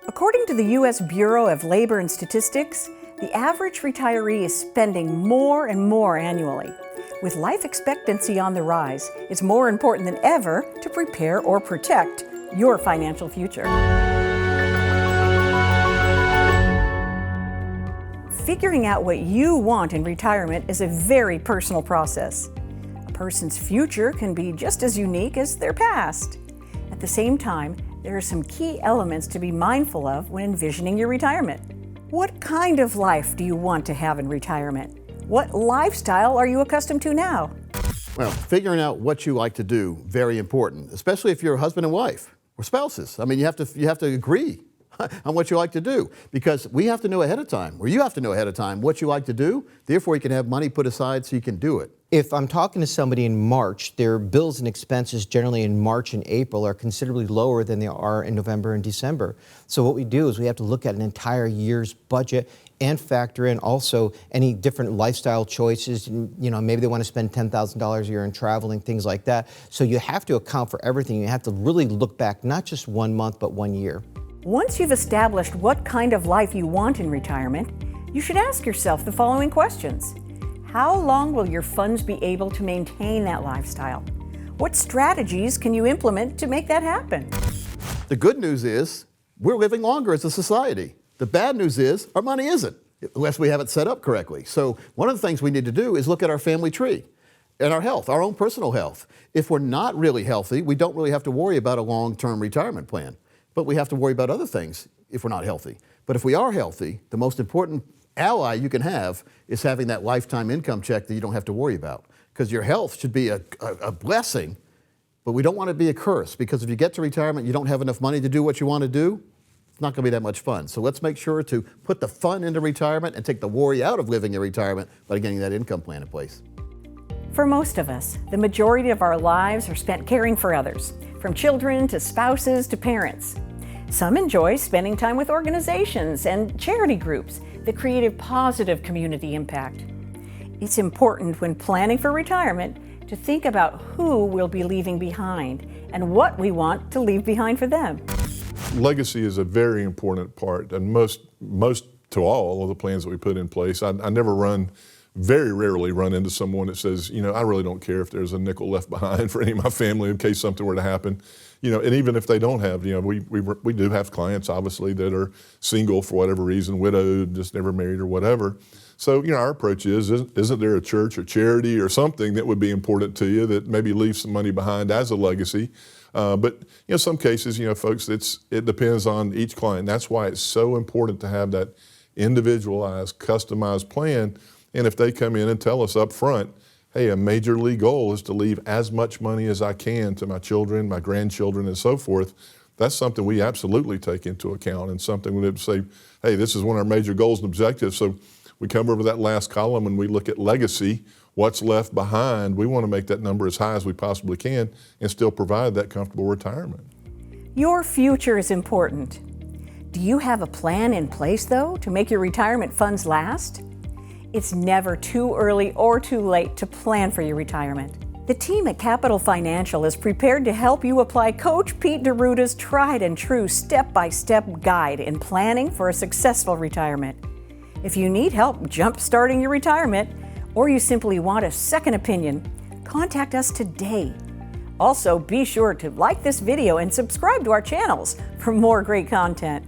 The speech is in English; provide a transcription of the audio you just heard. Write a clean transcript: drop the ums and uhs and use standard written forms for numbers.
According to the U.S. Bureau of Labor and Statistics, the average retiree is spending more and more annually. With life expectancy on the rise, it's more important than ever to prepare or protect your financial future. Figuring out what you want in retirement is a very personal process. A person's future can be just as unique as their past. At the same time, there are some key elements to be mindful of when envisioning your retirement. What kind of life do you want to have in retirement? What lifestyle are you accustomed to now? Well, figuring out what you like to do, very important, especially if you're a husband and wife or spouses. I mean, you have to agree on what you like to do, because we have to know ahead of time, or you have to know ahead of time what you like to do, therefore you can have money put aside so you can do it. If I'm talking to somebody in March, their bills and expenses generally in March and April are considerably lower than they are in November and December. So what we do is we have to look at an entire year's budget and factor in also any different lifestyle choices. You know, maybe they want to spend $10,000 a year in traveling, things like that. So you have to account for everything. You have to really look back, not just 1 month, but 1 year. Once you've established what kind of life you want in retirement, you should ask yourself the following questions. How long will your funds be able to maintain that lifestyle? What strategies can you implement to make that happen? The good news is we're living longer as a society. The bad news is our money isn't, unless we have it set up correctly. So one of the things we need to do is look at our family tree and our health, our own personal health. If we're not really healthy, we don't really have to worry about a long-term retirement plan. But we have to worry about other things if we're not healthy. But if we are healthy, the most important ally you can have is having that lifetime income check that you don't have to worry about. Because your health should be a blessing, but we don't want it to be a curse, because if you get to retirement and you don't have enough money to do what you want to do, it's not going to be that much fun. So let's make sure to put the fun into retirement and take the worry out of living in retirement by getting that income plan in place. For most of us, the majority of our lives are spent caring for others, from children to spouses to parents. Some enjoy spending time with organizations and charity groups that create a positive community impact. It's important when planning for retirement to think about who we'll be leaving behind and what we want to leave behind for them. Legacy is a very important part, and most to all of the plans that we put in place. I very rarely run into someone that says, you know, I really don't care if there's a nickel left behind for any of my family in case something were to happen. You know, and even if they don't have, you know, we do have clients obviously that are single for whatever reason, widowed, just never married or whatever. So, you know, our approach isn't there a church or charity or something that would be important to you that maybe leaves some money behind as a legacy? But, you know, some cases, you know, folks, it depends on each client. That's why it's so important to have that individualized, customized plan. And if they come in and tell us up front, hey, a major league goal is to leave as much money as I can to my children, my grandchildren, and so forth, that's something we absolutely take into account, and something we would say, hey, this is one of our major goals and objectives. So we come over that last column and we look at legacy, what's left behind. We want to make that number as high as we possibly can and still provide that comfortable retirement. Your future is important. Do you have a plan in place, though, to make your retirement funds last? It's never too early or too late to plan for your retirement. The team at Capital Financial is prepared to help you apply Coach Pete D'Arruda's tried and true step-by-step guide in planning for a successful retirement. If you need help jump-starting your retirement, or you simply want a second opinion, contact us today. Also, be sure to like this video and subscribe to our channels for more great content.